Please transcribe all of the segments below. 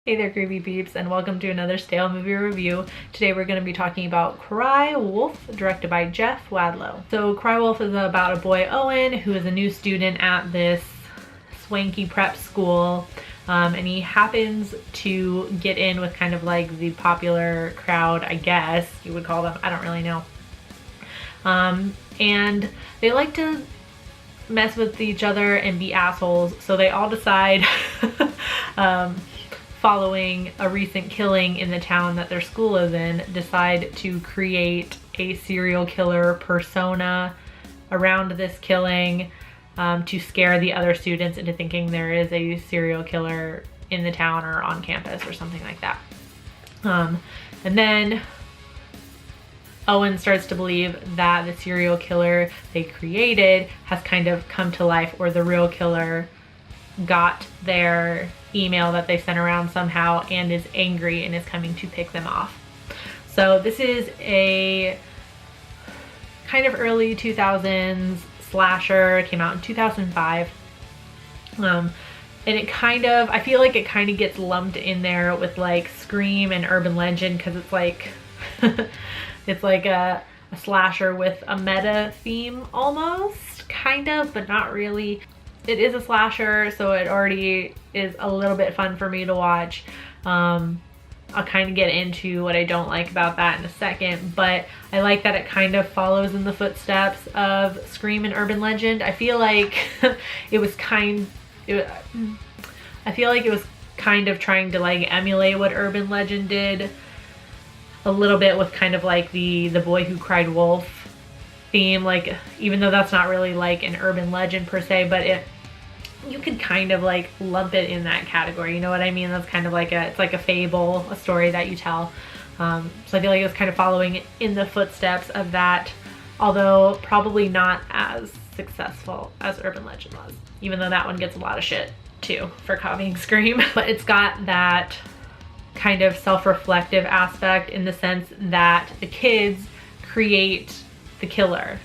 Hey there, creepy peeps, and welcome to another stale movie review. Today we're going to be talking about Cry Wolf, directed by Jeff Wadlow. So Cry Wolf is about a boy, Owen, who is a new student at this swanky prep school, and he happens to get in with kind of like the popular crowd, I guess you would call them. I don't really know. And they like to mess with each other and be assholes, so they all decide following a recent killing in the town that their school is in, decide to create a serial killer persona around this killing, to scare the other students into thinking there is a serial killer in the town or on campus or something like that. And then Owen starts to believe that the serial killer they created has kind of come to life, or the real killer got their email that they sent around somehow and is angry and is coming to pick them off. So this is a kind of early 2000s slasher. It came out in 2005. And it kind of, I feel like it kind of gets lumped in there with like Scream and Urban Legend, because it's like it's like a slasher with a meta theme almost, kind of, but not really. It is a slasher, so it already is a little bit fun for me to watch. I'll kind of get into what I don't like about that in a second, but I like that it kind of follows in the footsteps of Scream and Urban Legend. I feel like it was kind of trying to like emulate what Urban Legend did a little bit, with kind of like the boy who cried wolf theme, like, even though that's not really like an urban legend per se, but you could kind of like lump it in that category, you know what I mean? That's kind of like it's like a fable, a story that you tell. So I feel like it was kind of following in the footsteps of that, although probably not as successful as Urban Legend was, even though that one gets a lot of shit too for copying Scream. But it's got that kind of self-reflective aspect in the sense that the kids create the killer.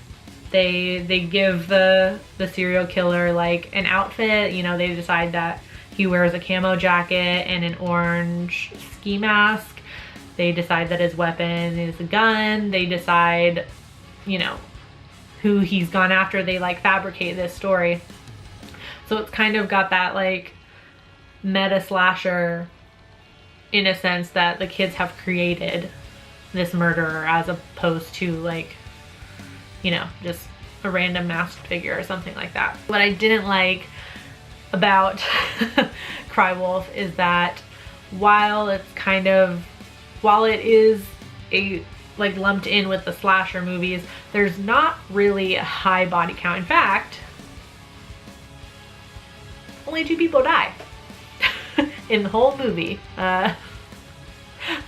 They give the serial killer like an outfit, you know, they decide that he wears a camo jacket and an orange ski mask. They decide that his weapon is a gun. They decide, you know, who he's gone after. They like fabricate this story. So it's kind of got that like meta slasher in a sense that the kids have created this murderer, as opposed to like, you know, just a random masked figure or something like that. What I didn't like about Cry Wolf is that while it is a like lumped in with the slasher movies, there's not really a high body count. In fact, only 2 people die in the whole movie.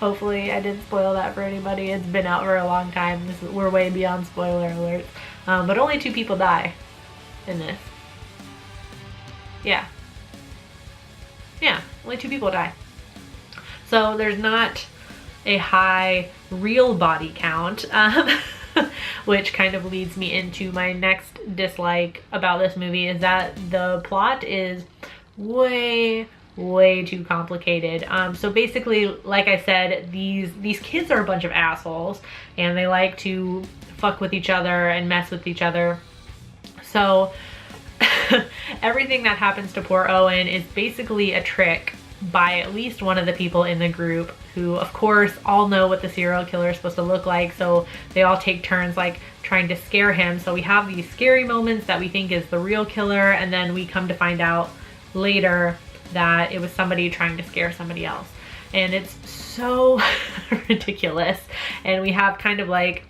Hopefully I didn't spoil that for anybody. It's been out for a long time. We're way beyond spoiler alert. But only 2 people die in this. Yeah, only 2 people die. So there's not a high real body count, which kind of leads me into my next dislike about this movie, is that the plot is way too complicated. So basically, like I said, these kids are a bunch of assholes, and they like to fuck with each other and mess with each other. So everything that happens to poor Owen is basically a trick by at least one of the people in the group, who of course all know what the serial killer is supposed to look like, so they all take turns like trying to scare him. So we have these scary moments that we think is the real killer, and then we come to find out later that it was somebody trying to scare somebody else. And it's so ridiculous. And we have kind of like,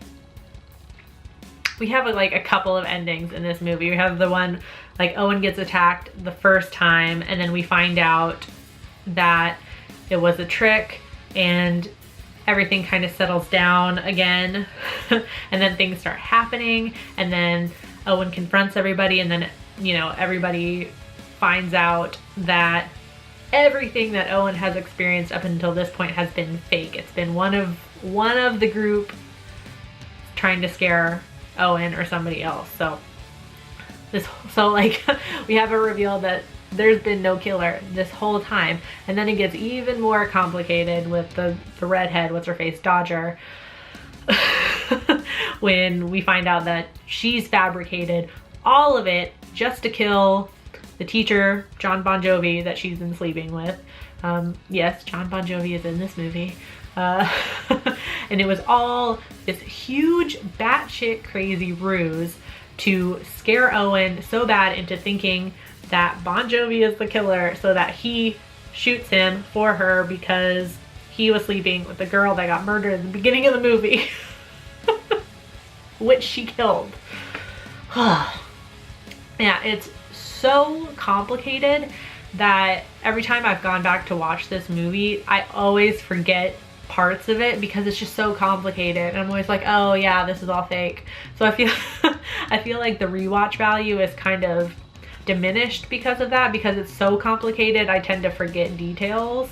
a couple of endings in this movie. We have the one like Owen gets attacked the first time, and then we find out that it was a trick, and everything kind of settles down again. And then things start happening, and then Owen confronts everybody, and then, you know, everybody finds out that everything that Owen has experienced up until this point has been fake. It's been one of the group trying to scare Owen or somebody else. So like we have a reveal that there's been no killer this whole time. And then it gets even more complicated with the redhead, what's her face, Dodger, when we find out that she's fabricated all of it just to kill the teacher, John Bon Jovi, that she's been sleeping with. Yes, John Bon Jovi is in this movie. And it was all this huge batshit crazy ruse to scare Owen so bad into thinking that Bon Jovi is the killer so that he shoots him for her because he was sleeping with the girl that got murdered at the beginning of the movie. Which she killed. Yeah, it's so complicated that every time I've gone back to watch this movie, I always forget parts of it because it's just so complicated, and I'm always like, oh yeah, this is all fake. So I feel I feel like the rewatch value is kind of diminished because of that, because it's so complicated. I tend to forget details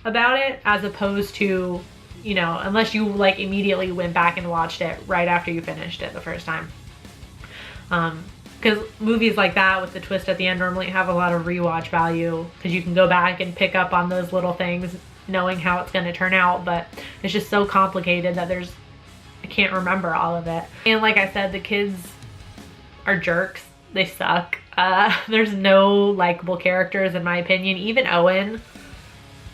about it, as opposed to, you know, unless you like immediately went back and watched it right after you finished it the first time. Because movies like that with the twist at the end normally have a lot of rewatch value because you can go back and pick up on those little things knowing how it's going to turn out, but it's just so complicated that I can't remember all of it. And like I said, the kids are jerks. They suck. There's no likable characters in my opinion. Even Owen,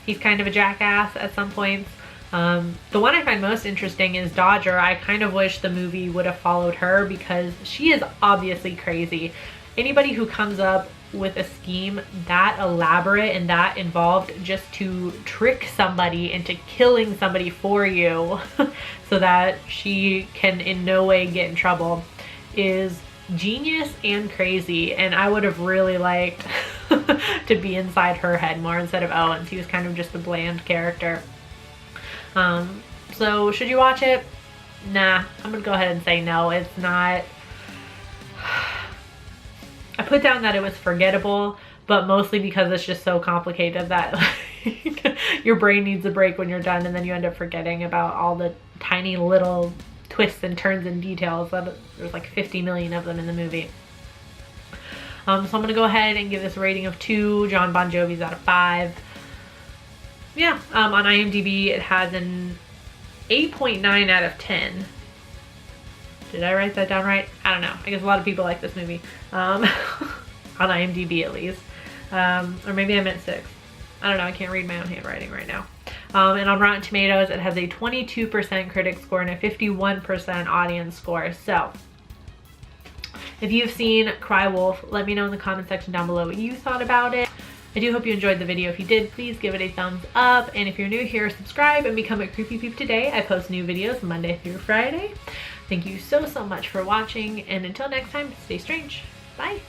he's kind of a jackass at some points. The one I find most interesting is Dodger. I kind of wish the movie would have followed her because she is obviously crazy. Anybody who comes up with a scheme that elaborate and that involved just to trick somebody into killing somebody for you so that she can in no way get in trouble is genius and crazy. And I would have really liked to be inside her head more instead of Owen's. He was kind of just a bland character. So should you watch it? Nah, I'm gonna go ahead and say no. It's not. I put down that it was forgettable, but mostly because it's just so complicated that like, your brain needs a break when you're done, and then you end up forgetting about all the tiny little twists and turns and details. There's like 50 million of them in the movie. So I'm gonna go ahead and give this a rating of 2 John Bon Jovis out of 5. Yeah, on IMDb it has an 8.9 out of 10. Did I write that down right? I don't know. I guess a lot of people like this movie. On IMDb at least. Or maybe I meant 6. I don't know. I can't read my own handwriting right now. And on Rotten Tomatoes it has a 22% critic score and a 51% audience score. So if you've seen Cry Wolf, let me know in the comment section down below what you thought about it. I do hope you enjoyed the video. If you did, please give it a thumbs up. And if you're new here, subscribe and become a Creepy Peep today. I post new videos Monday through Friday. Thank you so much for watching. And until next time, stay strange. Bye.